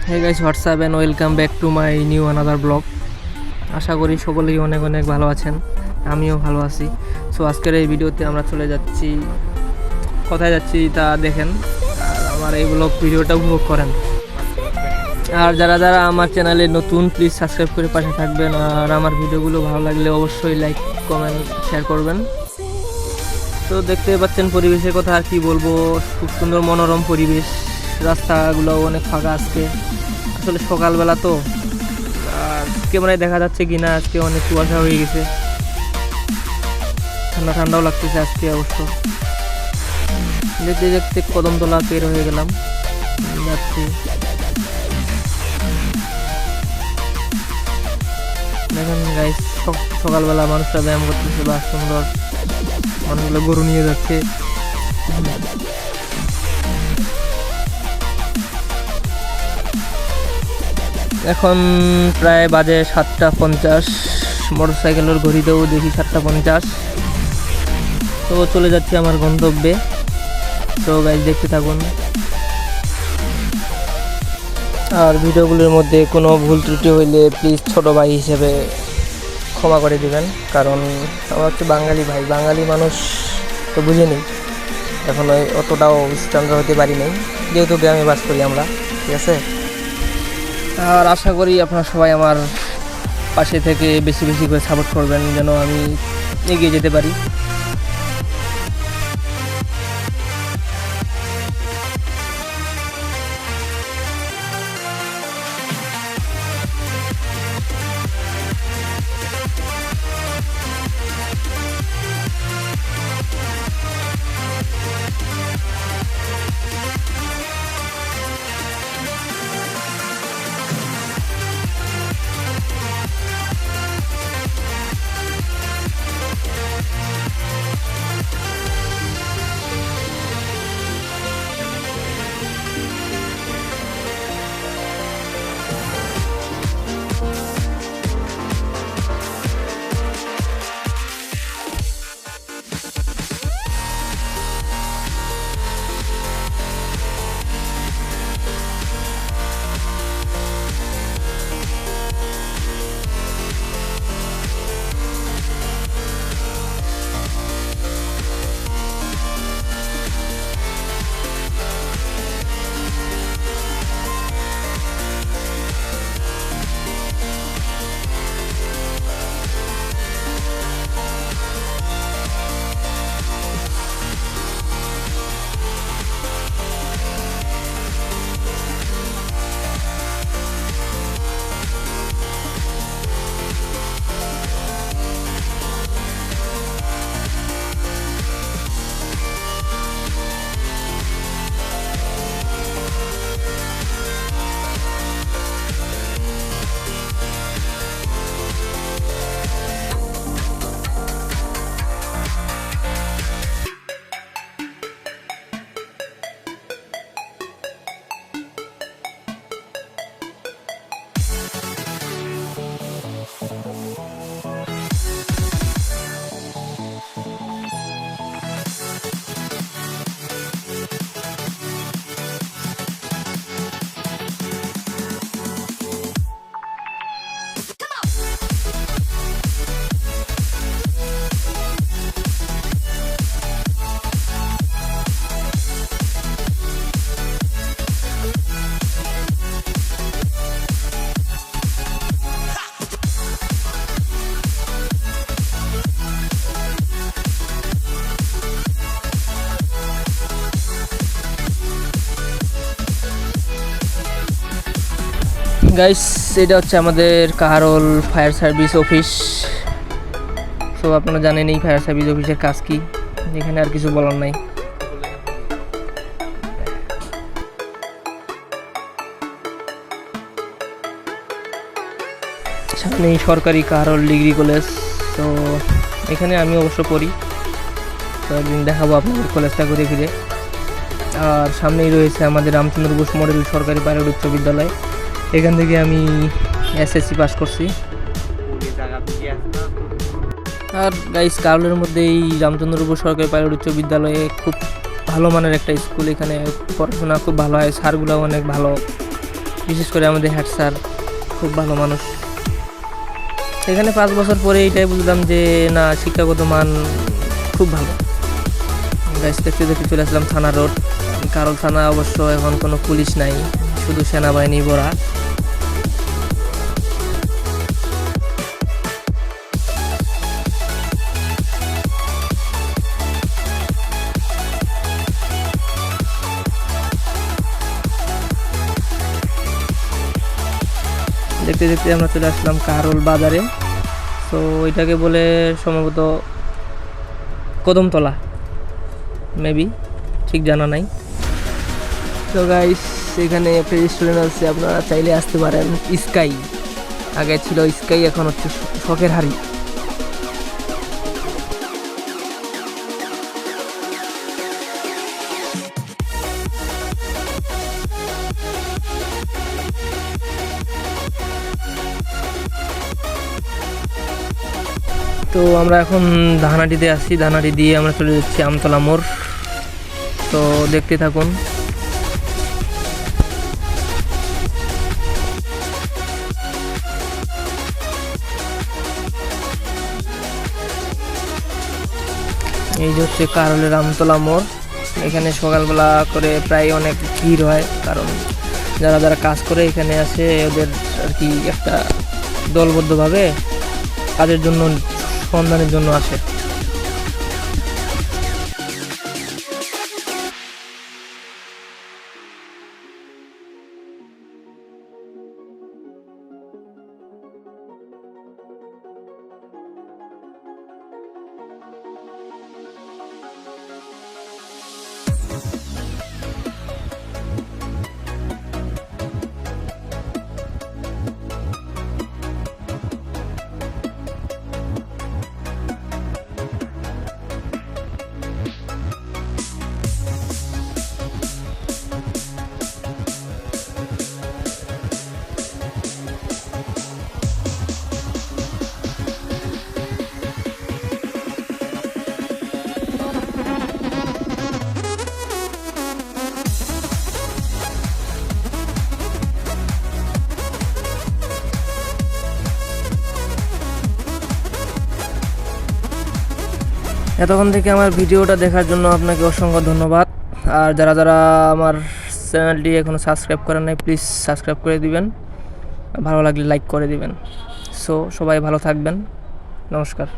Hey guys, what's up and welcome back to my new another blog. আশা করি সকলেই অনেক অনেক ভালো আছেন, আমিও ভালো আছি। সো আজকের এই ভিডিওতে আমরা চলে যাচ্ছি, কোথায় যাচ্ছি তা দেখেন আর আমার এই ব্লগ ভিডিওটা উপভোগ করেন। আর যারা যারা আমার চ্যানেলে নতুন, প্লিজ সাবস্ক্রাইব করে পাশে থাকবেন। আর আমার ভিডিওগুলো ভালো লাগলে অবশ্যই লাইক, কমেন্ট, শেয়ার করবেন। তো দেখতে পাচ্ছেন পরিবেশের কথা আর কি বলবো, খুব সুন্দর মনোরম পরিবেশ। রাস্তাগুলো অনেক ফাঁকা আজকে, আসলে সকালবেলা তো। আর ক্যামেরায় দেখা যাচ্ছে কিনা, আজকে অনেক কুয়াশা হয়ে গেছে, ঠান্ডা ঠান্ডাও লাগতেছে আজকে অবশ্য। দেখতে দেখতে কদমতলা পের হয়ে গেলাম, যাচ্ছি। দেখেন গাইস, সকালবেলা মানুষরা ব্যায়াম করতেছে বা সুন্দর, মানুষগুলো গরু নিয়ে যাচ্ছে। এখন প্রায় বাজে 7:50, মোটরসাইকেলের ঘড়িতেও দেখি 7:50। তো চলে যাচ্ছি আমার গন্তব্যে। তো গাইস দেখতে থাকুন। আর ভিডিওগুলোর মধ্যে কোনো ভুল ত্রুটি হইলে প্লিজ ছোট ভাই হিসেবে ক্ষমা করে দিবেন, কারণ আমরা হচ্ছে বাঙালি ভাই, বাঙালি মানুষ তো বুঝেনি, এখন অতটাও স্ট্যান্ডার্ড হতে পারি নাই, যেহেতু গ্রামে বাস করি আমরা, ঠিক আছে। আর আশা করি আপনারা সবাই আমার পাশে থেকে বেশি বেশি করে সাপোর্ট করবেন, যেন আমি এগিয়ে যেতে পারি। গাইস, এটা হচ্ছে আমাদের Kaharol fire service office. So আপনারা জানেন এই ফায়ার সার্ভিস অফিসের কাজ কি, এখানে আর কিছু বলার নাই। সামনে সরকারি কাহারোল ডিগ্রি কলেজ, তো এখানে আমি অবশ্য পড়ি, তো একদিন দেখাবো আপনাদের কলেজটা ঘুরে ফিরে। আর সামনেই রয়েছে আমাদের রামচন্দ্র বোস মডেল সরকারি পাইলট উচ্চ বিদ্যালয়, এখান থেকে আমি এসএসসি পাস করছি। আর গাইস, কারলের মধ্যে এই রামচন্দ্র বোস সরকারি পাইলট উচ্চ বিদ্যালয়ে খুব ভালো মানের একটা স্কুল, এখানে পড়াশোনা খুব ভালো হয়, স্যারগুলো অনেক ভালো, বিশেষ করে আমাদের হেড স্যার খুব ভালো মানুষ। এখানে 5 বছর পরে এইটাই বুঝলাম যে না, শিক্ষাগত মান খুব ভালো। গাইস, দেখতে দেখতে চলে আসলাম থানা রোড। কারল থানা অবশ্য এখন কোনো পুলিশ নাই, শুধু সেনাবাহিনী ভরা। দেখতে দেখতে আমরা চলে আসলাম কারল বাজারে। তো ওইটাকে বলে সম্ভবত কদমতলা, মেবি, ঠিক জানা নাই। তো গাইস, এখানে একটা রেস্টুরেন্ট আছে, আপনারা চাইলে আসতে পারেন। স্কাই, আগে ছিল স্কাই, এখন হচ্ছে শখের হাড়ি। তো আমরা এখন ধানাটিতে আসছি, ধানাটি দিয়ে আমরা চলে যাচ্ছি আমতলা মোড়। তো দেখতে থাকুন। এই যে হচ্ছে কারলের আমতলা মোড়। এখানে সকালবেলা করে প্রায় অনেক ভিড় হয়, কারণ যারা যারা কাজ করে এখানে আসে, ওদের আর কি একটা দলবদ্ধভাবে কাজের জন্য, সন্ধানের জন্য আসে। এতক্ষণ থেকে আমার ভিডিওটা দেখার জন্য আপনাকে অসংখ্য ধন্যবাদ। আর যারা যারা আমার চ্যানেলটি এখনও সাবস্ক্রাইব করেন নাই, প্লিজ সাবস্ক্রাইব করে দিবেন, ভালো লাগলে লাইক করে দিবেন। সো সবাই ভালো থাকবেন, নমস্কার।